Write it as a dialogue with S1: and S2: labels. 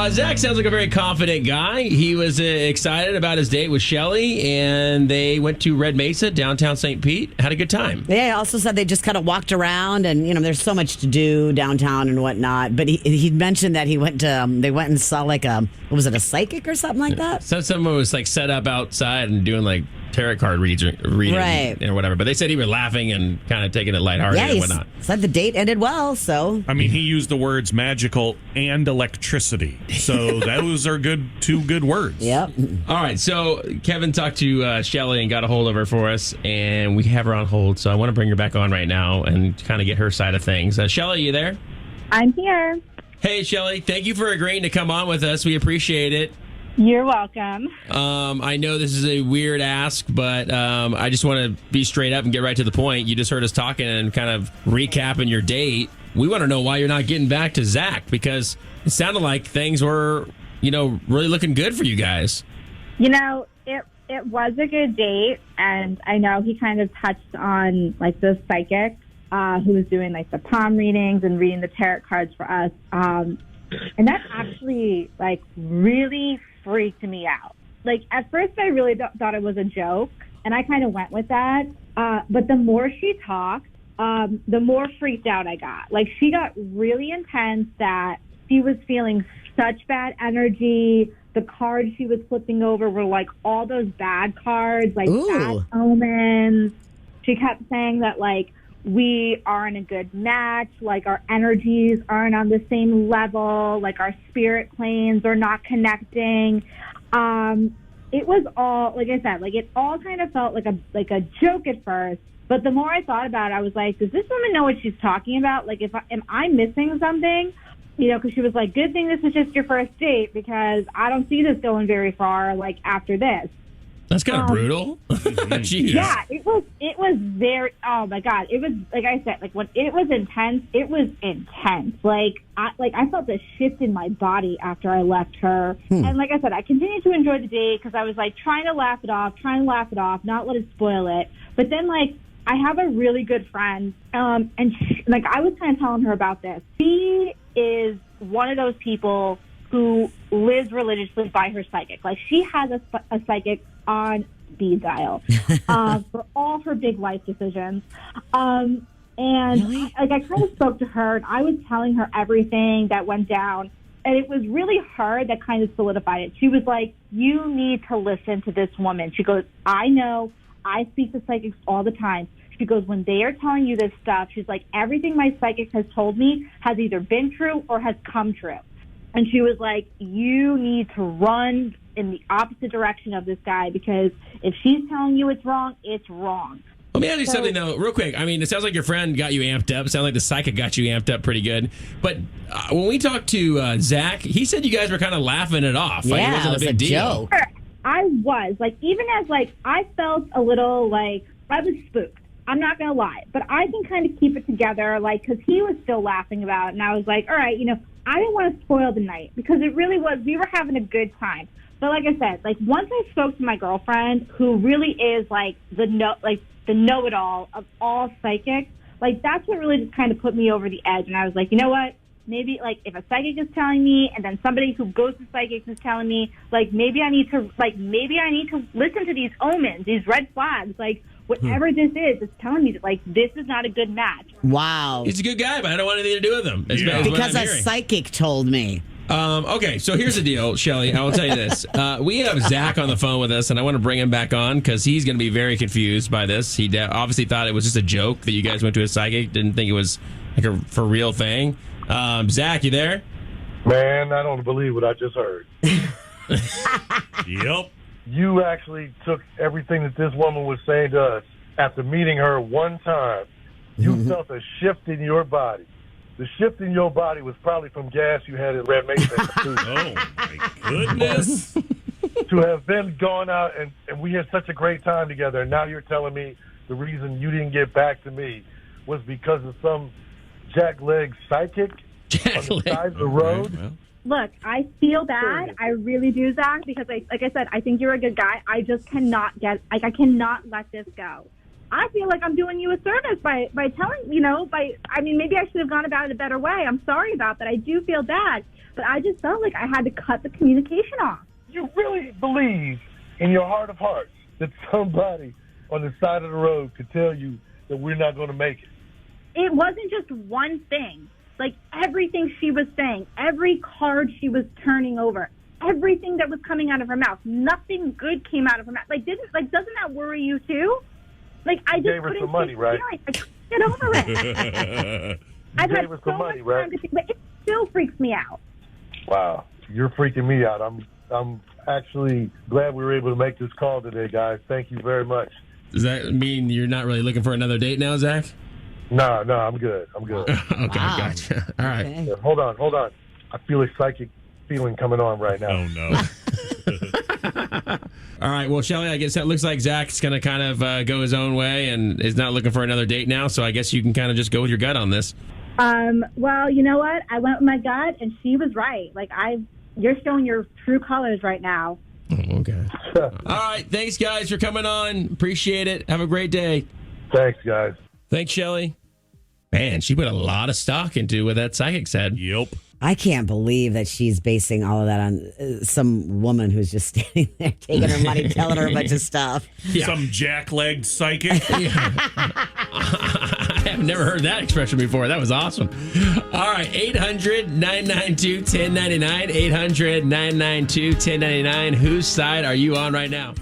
S1: Zach sounds like a very confident guy. He was excited about his date with Shelly, and they went to Red Mesa, downtown St. Pete. Had a good time.
S2: Yeah, he also said they just kind of walked around, and there's so much to do downtown and whatnot. But he mentioned that they went and saw like a psychic or something like that.
S1: So someone was like set up outside and doing like tarot card reading
S2: right,
S1: or whatever. But they said he was laughing and kind of taking it lighthearted and whatnot.
S2: Said the date ended well. So
S3: I mean, he used the words magical and electricity. So those are two good words.
S2: Yep.
S1: All right. So Kevin talked to Shelly and got a hold of her for us, and we have her on hold. So I want to bring her back on right now and kind of get her side of things. Shelly, you there?
S4: I'm here.
S1: Hey, Shelly. Thank you for agreeing to come on with us. We appreciate it.
S4: You're welcome.
S1: I know this is a weird ask, but I just want to be straight up and get right to the point. You just heard us talking and kind of recapping your date. We want to know why you're not getting back to Zach, because it sounded like things were, really looking good for you guys.
S4: It was a good date, and I know he kind of touched on like the psychic who was doing like the palm readings and reading the tarot cards for us. And that actually like really freaked me out. Like at first I really thought it was a joke, and I kind of went with that. But the more she talked, the more freaked out I got. Like she got really intense that she was feeling such bad energy. The cards she was flipping over were like all those bad cards, like bad omens. She kept saying that like we aren't a good match, like our energies aren't on the same level, like our spirit planes are not connecting. It was all, like I said, like it all kind of felt like a joke at first. But the more I thought about it, I was like, does this woman know what she's talking about? Like, am I missing something? Because she was like, good thing this is just your first date, because I don't see this going very far, like, after this.
S1: That's kind of brutal. Jeez.
S4: Yeah, it was very, oh my God. It was, like I said, like when it was intense, it was intense. Like I felt a shift in my body after I left her. And like I said, I continued to enjoy the date because I was like trying to laugh it off, not let it spoil it. But then like, I have a really good friend, and she, like I was kind of telling her about this. She is one of those people who lives religiously by her psychic. Like she has a psychic on speed dial for all her big life decisions. And
S2: really?
S4: like I kind of spoke to her, and I was telling her everything that went down. And it was really her that kind of solidified it. She was like, you need to listen to this woman. She goes, I know, I speak to psychics all the time. She goes, when they are telling you this stuff, she's like, everything my psychic has told me has either been true or has come true. And she was like, you need to run in the opposite direction of this guy, because if she's telling you it's wrong, it's wrong.
S1: Let me ask you something, though, real quick. I mean, it sounds like your friend got you amped up. It sounds like the psychic got you amped up pretty good. But when we talked to Zach, he said you guys were kind of laughing it off.
S2: Yeah,
S1: like it wasn't a big deal.
S2: joke.
S4: I was. Like, even as, like, I felt a little, like, I was spooked. I'm not going to lie. But I can kind of keep it together, like, because he was still laughing about it. And I was like, all right, I didn't want to spoil the night, because it really was, we were having a good time. But like I said, like, once I spoke to my girlfriend, who really is, like, the know-it-all of all psychics, like, that's what really just kind of put me over the edge. And I was like, you know what? Maybe, like, if a psychic is telling me, and then somebody who goes to psychics is telling me, like, maybe I need to listen to these omens, these red flags, like, whatever this is, it's telling me that, like, this is not a good match.
S2: Wow.
S1: He's a good guy, but I don't want anything to do with him.
S2: Because a psychic told me.
S1: Okay, so here's the deal, Shelly. I will tell you this. We have Zach on the phone with us, and I want to bring him back on because he's going to be very confused by this. He obviously thought it was just a joke that you guys went to a psychic, didn't think it was like a for real thing. Zach, you there?
S5: Man, I don't believe what I just heard.
S3: Yep.
S5: You actually took everything that this woman was saying to us after meeting her one time. You felt a shift in your body. The shift in your body was probably from gas you had at Red Mesa.
S3: Oh, my goodness.
S5: To have been gone out and we had such a great time together, and now you're telling me the reason you didn't get back to me was because of some jackleg psychic on the side of the road?
S1: Okay, well.
S4: Look, I feel bad. I really do, Zach, because like I said, I think you're a good guy. I just cannot I cannot let this go. I feel like I'm doing you a service by telling, maybe I should have gone about it a better way. I'm sorry about that. I do feel bad. But I just felt like I had to cut the communication off.
S5: You really believe in your heart of hearts that somebody on the side of the road could tell you that we're not going to make it?
S4: It wasn't just one thing. Like, everything she was saying, every card she was turning over, everything that was coming out of her mouth, nothing good came out of her mouth. Doesn't that worry you too? Like, I just
S5: gave her
S4: couldn't
S5: some money,
S4: take
S5: right?
S4: feeling. I couldn't get over it. I've had
S5: gave her
S4: so
S5: some money,
S4: much
S5: right?
S4: time to think, but it still freaks me out.
S5: Wow, you're freaking me out. I'm actually glad we were able to make this call today, guys. Thank you very much.
S1: Does that mean you're not really looking for another date now, Zach?
S5: No, I'm good. I'm good.
S1: Okay,
S2: Wow.
S1: gotcha. All right.
S2: Okay.
S5: Yeah, hold on. I feel a psychic feeling coming on right now.
S3: Oh, no.
S1: All right. Well, Shelly, I guess that looks like Zach's going to kind of go his own way and is not looking for another date now. So I guess you can kind of just go with your gut on this.
S4: Well, you know what? I went with my gut, and she was right. Like, you're showing your true colors right now.
S1: Oh, okay. All right. Thanks, guys, for coming on. Appreciate it. Have a great day.
S5: Thanks, guys.
S1: Thanks, Shelly. Man, she put a lot of stock into what that psychic said.
S3: Yep.
S2: I can't believe that she's basing all of that on some woman who's just standing there taking her money, telling her a bunch of stuff.
S1: Yeah.
S3: Some jack-legged psychic.
S1: I have never heard that expression before. That was awesome. All right, 800-992-1099. 800-992-1099. Whose side are you on right now?